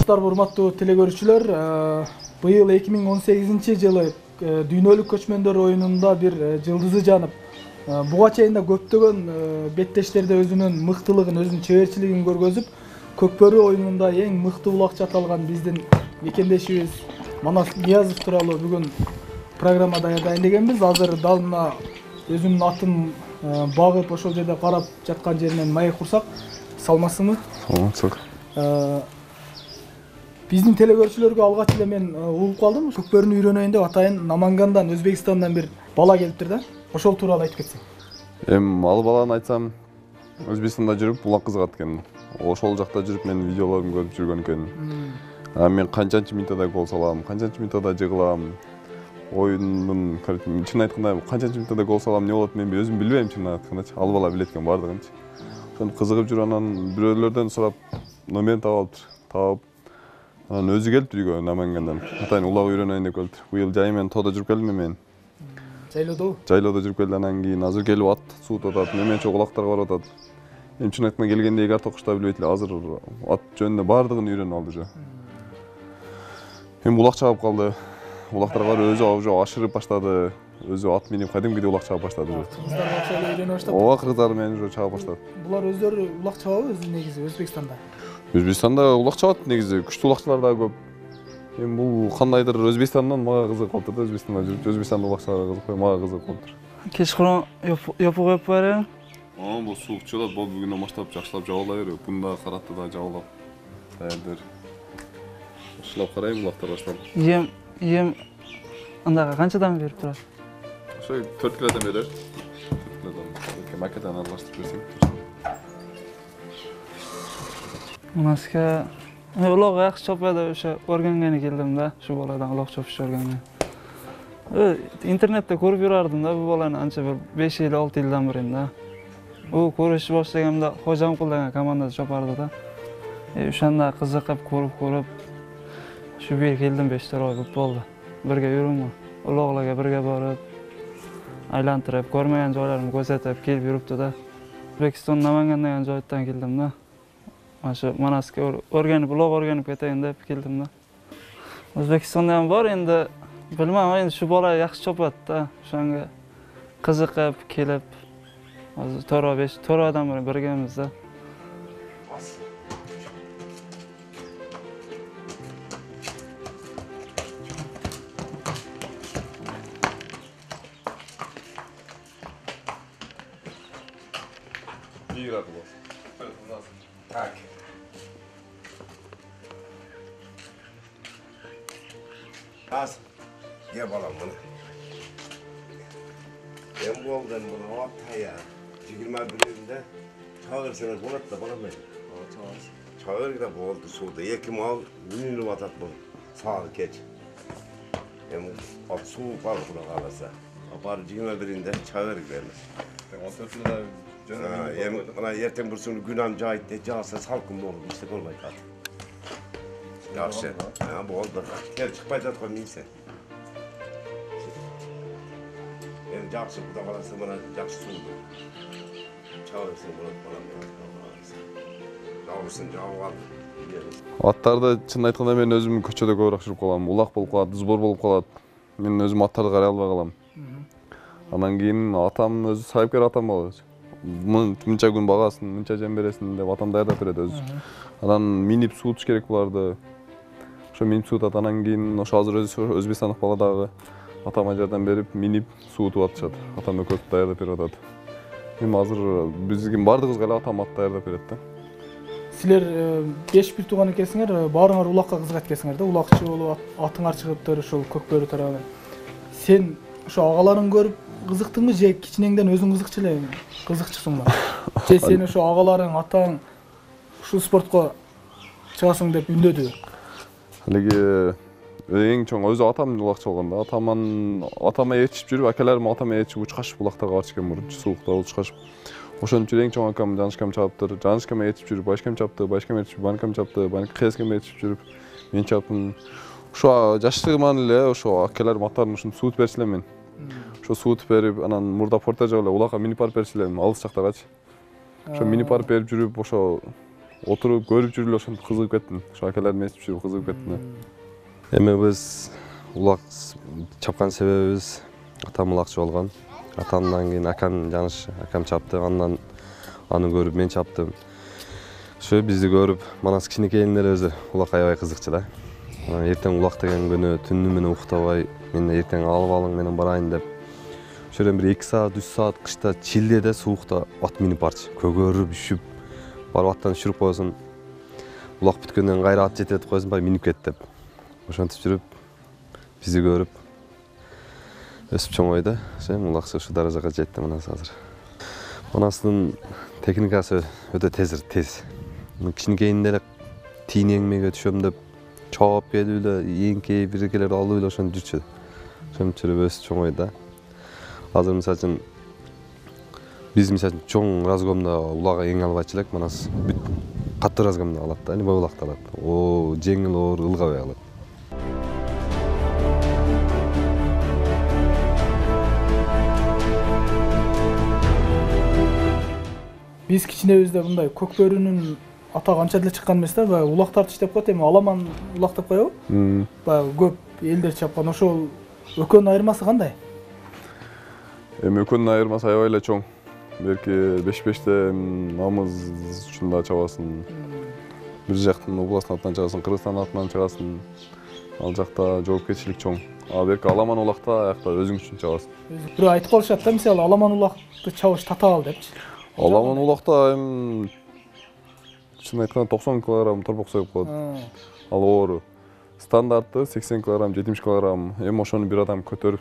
Достар, урматтуу телекөрүүчүлөр, быйыл 2018-жылы дүйнөлүк көчмөндөр оюнунда бир жылдызы жанып, буга чейин да көптөгөн беттештерде өзүнүн мыктылыгын, өзүнүн чеберчилигин көргөзүп, Көкбөрү оюнунда эң мыкты улакчы аталган биздин мекендешибиз Манас Ниязов тууралуу бүгүн программа даярдайын. Азыр дал мына өзүнүн атын багып ошол жерде карап жаткан жеринен маек курсак, саламатсызбы? Саламатсыз. Биздин телекөрүүчүлөргө алгач эле мен угуп калдым. Көкбөрүнү үйрөнөйүн деп атайын Намангандан, Өзбекстандан бир бала келиптир да. Ошол тууралуу айтып кетсең. Ал баланы айтсам, Өзбекстанда жүрүп улак кызыгат экен. Ошол жакта жүрүп мен видеолорун көрүп жүргөн экен. Мен канчанчы минутада гол салам, канчанчы минутада жыгылам. Оюндун чын айтканда канчанчы минутада гол салам, эмне болот мен өзүм билбейм чын айткандачы. Ал бала билет экен бардыгынчы. Ошентип кызыгып жүрүп анан бирөөлөрдөн сурап номерин таап анан өзү келиптир үйгө Намангандан. Атайын улак үйрөнөйүн деп келиптир. Быйыл жайы менен тоодо жүрүп келдим мен. Жайлоодобу? Жайлоодо жүрүп келди, анан кийин азыр келип ат суутуп атат, неме чоң улактарга барып атат. Эми чын айтканда келгенде эки арт окуш да билбейт эле. Азыр ат жөнүндө бардыгын үйрөнүп алды уже. Эми улак чаап калды. Улактарга барып өзү ашырып баштады. Өзү ат минип кадимкидей улак чаап баштады уже. Кыздарга окшой эле үйрөнө баштады. Ооба, кыздар менен уже чаап баштады. Булар өздөрү улак чабабы негизи Өзбекстанда? Өзбекстанда улак чабат негизи, күчтүү улакчылар да көп. Эми бул кандайдыр Өзбекстандан мага кызык калыптыр да, Өзбекстанда жүрүп, Өзбекстанда улак чабарга кызыкпай, мага кызык калыптыр. Кечкурун япып барайын. Бул суук чыгат, бул бүгүнөн баштап жакшылап жабыла берип, бунда каратты да жабылап. Даярдыр. Башлап карайм улактар баштап. Ем андага канчадан берип турат? Ошо 4 килодан берер. 4 килодан. Макетаны аралаштырып берсең. Маска улак жакшы чапады, ошо өргөнгөнү келдим да, ушу баладан улак чапышты өргөнгөн. Интернетте көрүп жүрардым да, бул баланы анча бир 5 жыл, 6 жылдан бери да. Көрүшүп баштаганда Кожамкул деген командада чапарды да. Ошондо кызыкып көрүп, ушу бери келдим 5 ой көп болду. Бирге жүрүңбү? Улагларга бирге барып, айлантырып, көрмөгөн жайларын көрсөтүп келип жүрүптү да. Өзбекстан Наманган деген жайдан келдим да. Ошо Манаска өргөнүп, улак өргөнүп кетейин деп келдим да. Өзбекстанда бар энди, билмем, энди ушу бала жакшы чапат да. Ошонго кызыкып келип, азыр 4 адам менен биргемиз да. Так. Az. Gel balam bunu. Ben bu oğuldan bunu ataya 21'inde çağırsanız bunu da bana verin. Çağır da bu oldu suda. Yekim al, minimum atat bu. Sağ ol geç. Hem at su var buna kalırsa. Apar 21'inde çağır giderler. Bana yerten bursunu günam cahit de cağsa salkım olur, işte olmayı kat. Yaxşı, bu oldu. Gel çıkmay жатқан neyse. Ben жақсы burada kalırsa bana жақсы suğdu. Çağırsın bana Жауырсын жауып al. Аттарды чын айтканда мен өзүм көчөдө көбүрөөк жүрүп калам. Улак болуп калат, сбор болуп калат. Мен өзүм аттарды карай албай калам. Анан кийин атам өзү сайыпкер атам болот. Мынча күн багасын, мынча жем бересин деп атам даярдап берет өзү. Анан минип суутуш керек буларды. Ошо минип суутат, анан кийин ошо азыр өзбекстандык бала дагы атама жардам берип, минип суутуп атышат. Атам экөөсү даярдап берип атат. Эми азыр биздин бардыгыбызга эле атам ат даярдап берет да. Силер 5 бир тууган экенсиңер, баарыңар улакка кызыгат экенсиңер да, улакчы болуп атыңар чыгыптыр ошол Көкбөрү тарабы. Сен ошо агаларын көрүп кызыктыңбы же кичинеңден өзүң кызыкчу эле кызыкчысыңбы? Же сен ошо агаларың, атаң ушул спортко чыгасың деп үндөдү? Алиги эң чоң өзү атам улакчы болгон да. Атама ээрчип жүрүп, акаларым атама ээрчип учкашып улактарга барчу экен мурун, суукта учкашып. Ошончо эң чоң акам Жанышкам чаптыр. Жанышкам ээрчип жүрүп, Башкам чапты, Башкам ээрчип, Банкам чапты, Кескем ээрчип жүрүп, мен чаптым. Ошо жаштыгыман эле ошо акаларым аттарын ушинтип суутуп берчү элем мен. Ошо суутуп берип, анан мурда порта жагып эле улакка минип барып берчү элем, алыс жактагачы. Ошо минип барып берип жүрүп, ошо отуруп көрүп жүрүп эле ошентип кызыгып кеттим. Ошо акелердин естип жүрүп кызыгып кеттим. Эми биз улак чапкан себебибиз атам улакчы болгон. Атамдан кийин акам жаныш, акам чапты. Андан аны көрүп мен чаптым. Ошо бизди көрүп, манас кичинекейинен эле өзү улак аябай кызыкчу да. Эртең улак деген күнү түнү менен уктабай, мен эртең алып алың менен барайын деп. Ошодон бир 2 саат, 3 саат кышта чилдеде суукта ат минип барчы. Көгөрүп, үшүп, барып аттан түшүрүп койсун. Улак бүткөндөн кайра ат жетет койсун, бай минип кет деп. Ошентип жүрүп, бизди көрүп өсүп чоңойду. Ошо улакчы ушу даражага жетти манас азыр. Манастын техникасы өтө тез. Кичинекейинде эле тийин эңмеге түшөм деп чоop келип эле эңкей биркелерди алып эле ошентип жүрчү. Ошентип жүрүп өсүп чоңойду да. Азыр мисалы үчүн биз мисалы үчүн чоң разгомдо улак эң албайчы элек, манас катуу разгомдо алат да, любой улакты алат. О, жеңил оор ылгабай алат. Биз кичинебизде мындай көк бөрүнүн атагы анча деле чыккан эмес да, баягы улак тартыш деп коет, эми аламан улак деп коебу? Баягы көп элдер чапкан. Ошол экөөнүн айырмасы кандай? Эми экөөнүн айырмасы аябай эле чоң. Берки 5-5те намыз учунда чабасың. Бир жактын областтын атынан чыгасың, Кыргызстандын атынан чыгасың. Ал жакта жоопкерчилик чоң. А берки аламан улакта аякта өзүң үчүн чабасың. Бирөө айтып калышат да, мисалы аламан улакты чабыш татаал депчи. Аламан улакта эми чын айтканда 90 кг торпок союп коет. Ал оору. Стандарты 80 кг, 70 кг. Эми ошону бир адам көтөрүп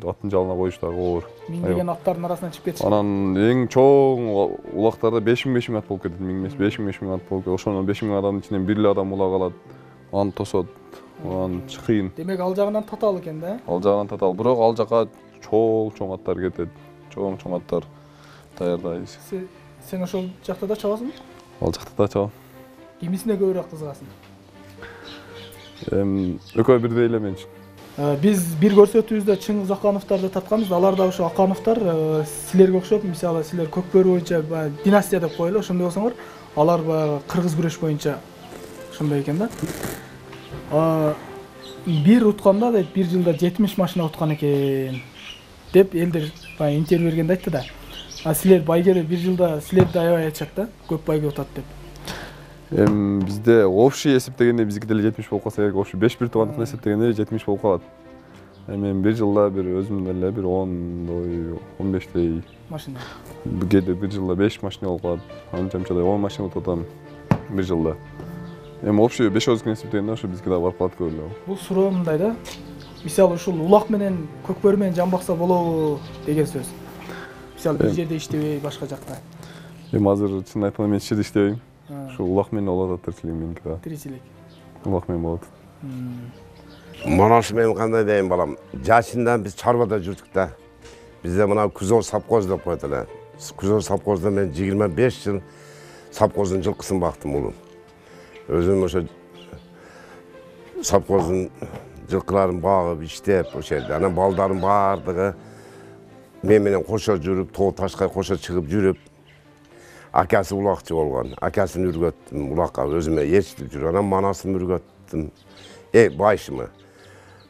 аттын жалына коюш дагы оор. Миңдеген аттардын арасынан чыгып кетиш. Анан эң чоң улактарда 5000 ат болуп кетет, 1000 эмес, 5000 ат болуп кетет. Ошонун 5000 адамдын ичинен бир эле адам улак алат. Аны тосот. Анан кыйын. Демек ал жагынан татаал экен да? Ал жагынан татаал. Бирок ал жака чоң аттар кетет. Чоң аттар даярдайбыз. Сен ошол жакта да чабасыңбы? Ал жакта да чабам. Кимисине көбүрөөк кызыгасың? Экөө бирдей эле мен үчүн. Биз бир көрсөтүүбүздө Чыңгыз Акановдорду тапканбыз. Алар да ошо Акановдор силерге окшоп, мисалы силер көк бөрү боюнча династия деп коелу, ошондой болсоңор, алар баягы кыргыз күрөш боюнча ошондой экен да. Бир утканда дейт, бир жылда 70 машина уткан экен деп элдер интервью бергенде айтты да. Силер байгеде бир жылда силерди аябай айтышат да, көп байге утат деп. Бизде общий эсептегенде биздики деле 70 болуп калса керек, общий 5 тубандыкты эсептегенде 70 болуп калат. Мен бир жылда бир өзүм деле бир 10 15 машина. Кээде бир жылда 5 машина болуп калат. Анча-мынчадай 10 машина утатам бир жылда. Общий 5-10 эсептегенде ошо бизге да барып калат көп эле. Бул суроо мындай да. Мисалы ушул улак менен көк бөрү менен жан бакса болобу деген сөз. Мисалы бир жерде иштебей башка жакта. Азыр чын айтканда мен ичерде иштебейм. Шу улак менен болот тиричилигим меники да. Тиричилик. Улак менен болот. Манас мен кандай дейин балам, жашындан биз чарбада жүрдүк да. Бизде мына Күзөр совхоз деп коет эле. Күзөр совхозда мен 25 жыл совхоздун жылкысын бактым улум. Өзүм ошо совхоздун жылкыларын багып, иштеп ошол жерде. Анан балдардын баардыгы мен менен кошо жүрүп, тоо ташка кошо чыгып жүрүп, акасы улакчы болгон. Акасын үргөттүм улакка, өзүмө ээрчитип жүрүп. Анан манасын үргөттүм. Байшымы.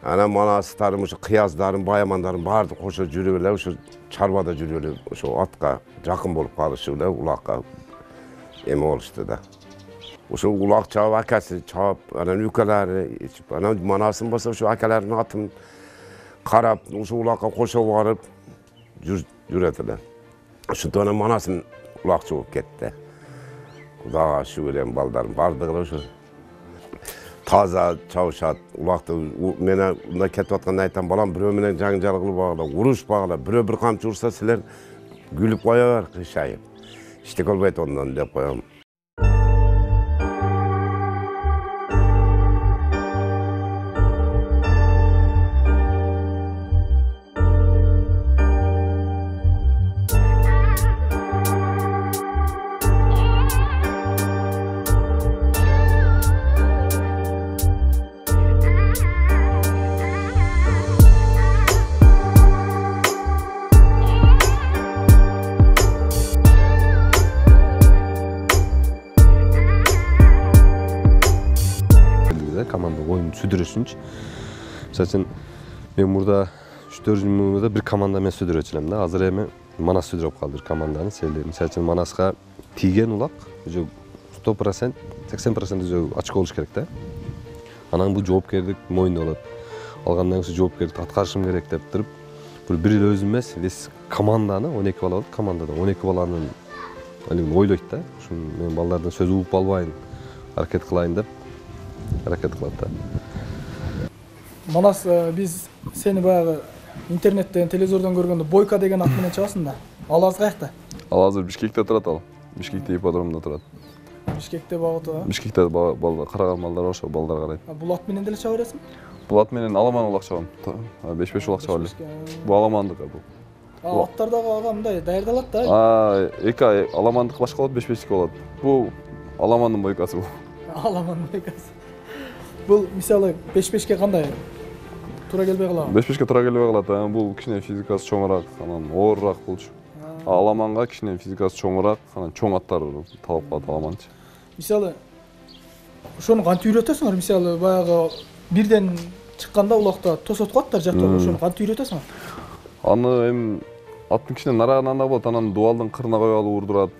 Анан манастарым, ошо кыяздарын, баямандарын баарды кошо жүрүп эле, ошо чарбада жүрүп эле, ошо атка жакын болуп калышып эле улакка эме болушту да. Ошо улак чабып, акасы чабып, анан үкөлөрү ичип, анан манасын болсо ошо акалардын атын карап, ошо улакка кошо барып жүрөт эле. Ошентип анан манасын улакчы болуп кетти. Кудайга шүгүр эми балдардын баардыгы ошо таза чабышат, улакты мен мындай кетип атканда айтам, балам бирөө менен жаңжал кылбагыла, урушпагыла, бирөө бир камчы урса силер күлүп кое бер, кыйшайып. Иштек болбойт ондон деп коем. сүдүрүшүнчү. Мисалы үчүн мен мурда 3-4 жыл мурда бир команда мен сүдүрөчү элем да. Азыр эми Манас сүдүрүп калды бир команданы. Мисалы үчүн Манаска тийген улак уже 100%, 80% уже очко болуш керек да. Анан бул жоопкердик мойнунда болот. Алгандан кийин жоопкердикти аткарышым керек деп туруп, бир эле өзүм эмес, весь команданы 12 бала болот, командада 12 баланын ойлойт да. Ушун мен балдардан сөз угуп албайын, аракет кылайын деп аракет кылат да. Манас, биз сени баягы интернеттен, телевизордон көргөндө Бойка деген ат менен чыгасың да. Ал азыр каякта? Ал азыр Бишкекте турат ал. Бишкекте ипподромдо турат. Бишкекте багып атат. Бишкекте балдар караган балдар ошо балдар карайт. Бул ат менен деле чаба бересиң? Бул ат менен аламан улак чабам. 5-5 улак чаба эле. Бул аламандык бул. Аттардагы ага мындай даярдалат да. Эки аламандык башка болот, 5-5 болот. Бул аламандын бойкасы бул. Аламандын бойкасы. Бул мисалы 5-5ке кандай туура келбей калабы? 5-5ке туура келбей калат. Бул кичине физикасы чоңураак, анан оорураак болчу. Аламанга кичине физикасы чоңураак, анан чоң аттар талап калат аламанчы. Мисалы ошону кантип үйрөтөсүңөр? Мисалы баягы бирден чыкканда улакта тосотку аттар жаттап, ошону кантип үйрөтөсүңөр? Аны эми аттын кичине нарагынан да болот, анан дубалдын кырына коюп алып урдурат.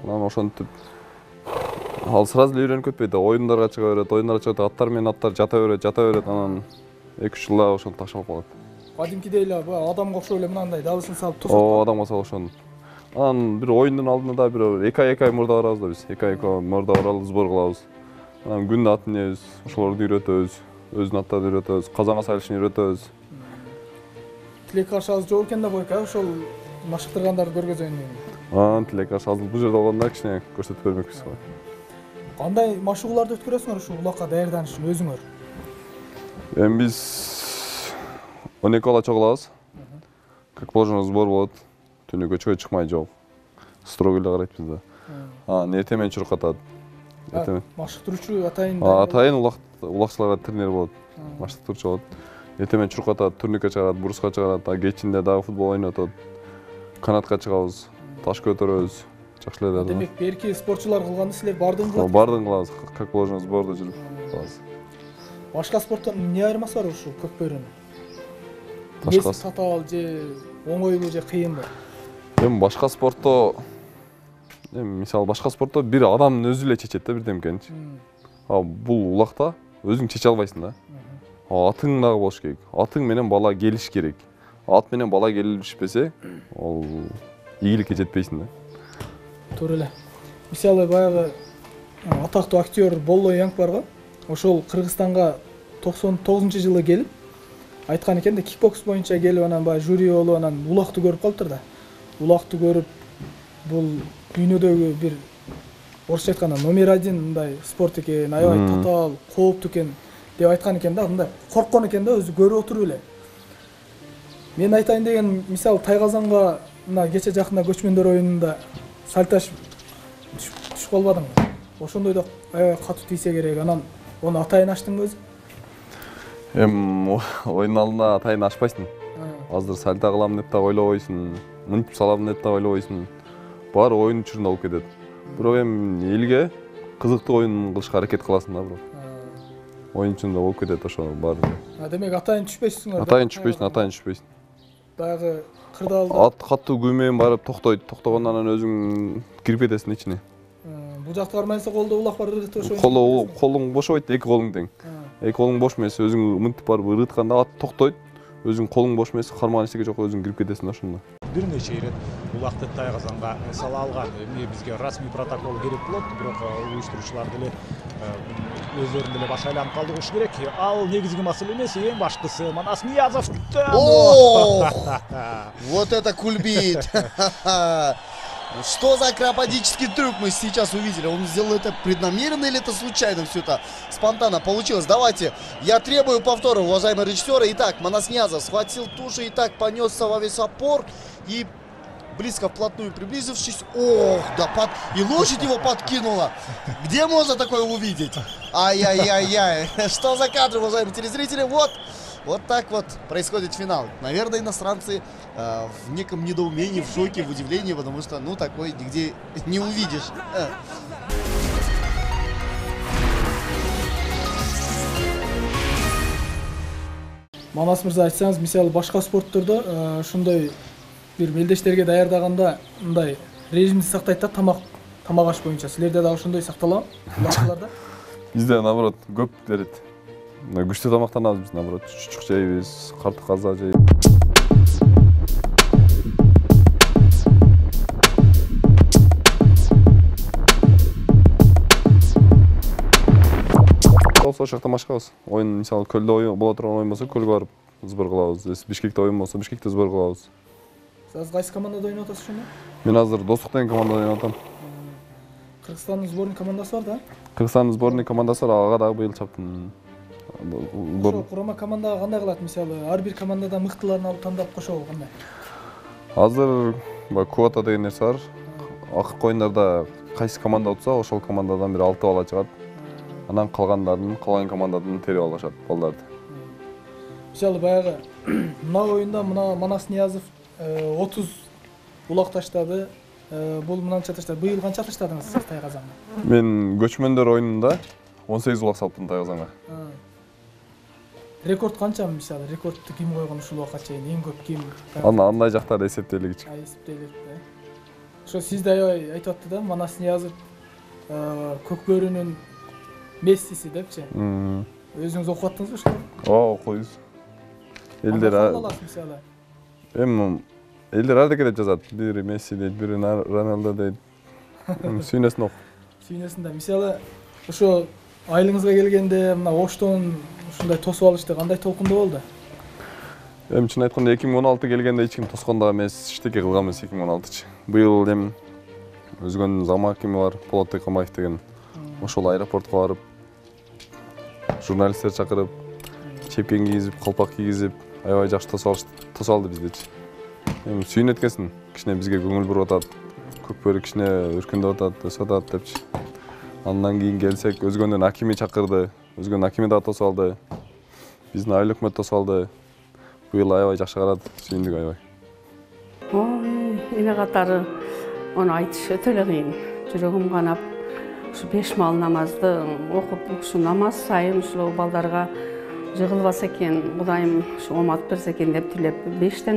Анан ошентип ал сразу эле үйрөнүп кетпейт. Оюндарга чыга берет, аттар менен аттар жата берет, анан 2-3 жылда ошону ташап калат. Кадимкидей эле адамга окшоп эле мынандай дабысын салып тосот. Адамга салып ошону. Анан бир оюндун алдында да бир 2 ай мурда барабыз да биз. 2 ай мурда баралып сбор кылабыз. Анан күндө ат минебиз, ошолорду үйрөтөбүз. Өзүнүн аттарды үйрөтөбүз, казанга салышын үйрөтөбүз. Тилек каршыбыз жок экен да Бойка, ошол машыктыргандарды көргөзөйүн дейм. Тилек каршыбыз бул жерде болгондо кичине көрсөтүп бермекпиз го. Кандай машыгууларды өткөрөсүңөр ушул улакка даярданыш үчүн өзүңөр? Эми биз 12 бала чогулабыз. Как положено сбор болот. Түнү көчкө чыкмай жок. Строго эле карайт бизде. Эртең чуркап атат. Машыктыруучу атайын. Атайын улакчыларга тренер болот. Машыктыруучу болот. Эртең чуркап атат, турникке чыгарат, бруска чыгарат, кечинде дагы футбол ойнотот. Канатка чыгабыз, таш көтөрөбүз. Жакшы эле. Демек, берки спортчулар кылганды силер бардыгын кыласызбы? Бардыгын кылабыз. Как положено сбордо жүрүп кылабыз. Башка спорттон эмне айырмасы бар ушул көк бөйрөнүн? Башка татаал же оңойлуу же кыйынбы? Эми башка спортто мисалы башка спортто бир адамдын өзү эле чечет да бирдемкеничи. Бул улакта өзүң чече албайсың да. Атың дагы болуш керек. Атың менен бала келиш керек. Ат менен бала келишпесе, ал ийгиликке жетпейсиң да. Туура эле. Мисалы баягы атактуу актер Болло Янг барго. Ошол Кыргызстанга 99-жылы келип айткан экен да, кикбокс боюнча келип анан баягы жюри болуп анан улакты көрүп калыптыр да. Улакты көрүп бул дүйнөдөгү бир орусча айтканда номер 1 мындай спорт экен, аябай татаал, кооптуу экен деп айткан экен да. Мындай корккон экен да өзү көрүп отуруп эле. Мен айтайын деген, мисалы Тайказанга мына кече жакында көчмөндөр оюнунда сальташ түшүп калбадыңбы? Ошондой да аябай катуу тийсе керек. Анан оны атайын аштыңбы өзү? Оюн алдында атайын ашпайсың. Азыр сальта кылам деп да ойлобойсуң, мынтип салам деп да ойлобойсуң. Баары оюн учурунда болуп кетет. Бирок эми элге кызыктуу оюн кылышка аракет кыласың да, бирок. Оюн учурунда болуп кетет ошо баары. Демек атайын түшпөйсүңөр. Атайын түшпөйсүң. Баягы кырдаалда ат катуу күү менен барып токтойт. Токтогондон анан өзүң кирип кетесиң ичине. Бул жакта бармайса колдо улак бар ырыт ошо. Колуң бошобойт, эки колуң тең. Эки колуң бош эмес, өзүң мынтип барып ырытканда ат токтойт. Өзүң колуң бош эмес, кармаган эчтеке жок, өзүң кирип кетесиң ошондо. Бир нече ирет улакты Тайказанга сала алган. Эми бизге расмий протокол керек болот, бирок уюштуруучулар деле өздөрүн деле баш айланып калдырыш керек. Ал негизги маселе эмес, эң баштысы Манас Ниязов. Вот это кульбит! Что за акробатический трюк мы сейчас увидели? Он сделал это преднамеренно или это случайно все это спонтанно получилось? Давайте, я требую повтора, уважаемые режиссеры. Итак, Манас Ниязов схватил тушу и так понесся во весь опор. И близко вплотную приблизившись, и лошадь его подкинула. Где можно такое увидеть? Ай-яй-яй-яй. Что за кадры, уважаемые телезрители? Вот так вот происходит финал. Наверное, иностранцы в неком недоумении, в шоке, в удивлении, потому что, такой нигде не увидишь. Манас мырза, айтсаңыз, мисалы башка спорттордо ушундай бир мелдештерге даярдаганда мындай режимди сактайт да, тамак аш боюнча. Силерде дагы ошондой сакталабы? Башкаларда? Бизде наоборот көп берет. Күчтүү тамактанабыз биз, наоборот. Чучук жейбиз, карты каза жейбиз. Ошол жакта машкабыз. Оюн, мисалы, көлдө оюн боло турган оюн болсо, көлгө барып сбор кылабыз. Бишкекте оюн болсо, Бишкекте сбор кылабыз. Сиз кайсы командада ойноп атасыз ошондо? Мен азыр Достук деген командада ойноп атам. Кыргызстандын сборный командасы бар да? Кыргызстандын сборный командасы бар, ага дагы быйыл чаптым. Ошо курама командага кандай кылат? Мисалы, ар бир командадан мыктыларын алып тандап кошобу кандай? Азыр квота деген нерсе бар. Акыркы оюндарда кайсы команда утса, ошол командадан бир 6 бала чыгат. Анан калган командадан терип алышат балдарды. Мисалы, баягы мына оюнда Манас Ниязов 30 улак таштады. Бул мынанча таштады. Быйыл канча таштадыңыз сиз Тайгазанга? Мен көчмөндөр оюнунда 18 улак салыптым Тайгазанга. Рекорд канча, мисалы? Рекордду ким койгон ушул убакка чейин? Эң көп ким? Андай жактарды эсептелик. Эсептелик да. Ошо сиз да аябай айтып атты да, Манас Ниязов көк бөрүнүн Мессиси депчи. Өзүңүз окуп аттыңызбы ошо? Окуйбуз. Элдер мисалы. Элдер ар деке деп жазат. Бири Месси дейт, бири Роналдо дейт. Сүйнөсүн окуп. Сүйнөсүн да. Мисалы, ошо айылыңызга келгенде мына Оштон ушундай тосуп алышты, кандай толкунду болду? Чын айтканда 2016 келгенде эч ким тоскондо эмес, иштеке кылган эмес 2016-чы. Быйыл өзгөнүн зам акими бар, Болот Тойкомаев деген. Ошол аэропортко барып, журналисттер чакырып, чепкен кийизип, калпак кийгизип, аябай жакшы тосуп алды биздечи. Сүйүнөт экенсиң, кичине бизге көңүл буруп атат, көкбөрү кичине өркүндөп атат, өсүп атат депчи. Андан кийин келсек, өзгөнүн акими чакырды, өзгөнүн акими да тосуп алды. Биздин айыл өкмөт тосуп алды. Быйыл аябай жакшы карады, сүйүндүк аябай. Эне катары аны айтыш өтө эле кыйын. Жүрөгүм канап, ушу 5 мал намазды окуп, ушу намаз сайын ушул балдарга жыгылбаса экен, Кудайым ушу омат берсе экен деп тилеп, 5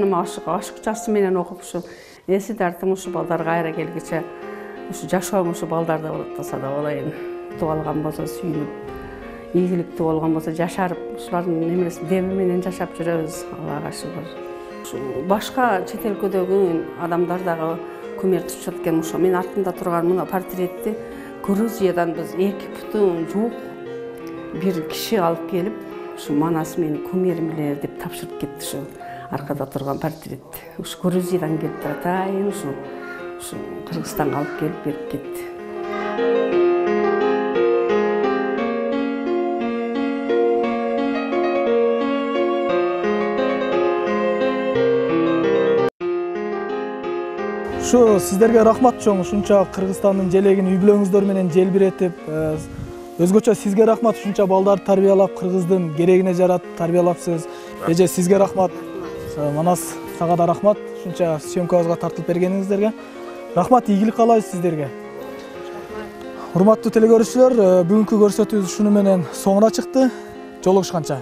ашыкчасы менен окуп, ушу эси тартым ушу балдарга кайра келгиче ушу жашоом ушу балдарды болотса да болайын. Тугалган болсо сүйүнүп, ийгиликтүү болгон болсо жашарып, ушулардын немеси деби менен жашап жүрөбүз, Аллага шүгүр. Ушу башка чет өлкөдөгү адамдар дагы көмөр түшүп экен. Ошо мен артымда турган мына портретти Грузиядан биз 2 путу жуук бир киши алып келип, ушу Манас мени көмөрүм эле деп тапшырып кетти. Ушу аркада турган портрет. Ушу Грузиядан келип атайын, ушу Кыргызстанга алып келип берип кетти. Ушу сиздерге рахмат чоң, ушунча Кыргызстандын желегин үй бүлөңүздөр менен желбиретип, өзгөчө сизге рахмат, ушунча балдарды тарбиялап, кыргыздын керегине жаратып тарбиялапсыз. Эже сизге рахмат. Манас сага да рахмат, ушунча съемкабызга тартылып бергениңиздерге. Рахмат, ийгилик каалайбыз сиздерге. Урматтуу телекөрүүчүлөр, бүгүнкү көрсөтүүбүз ушуну менен соңуна чыкты. Жолугушканча.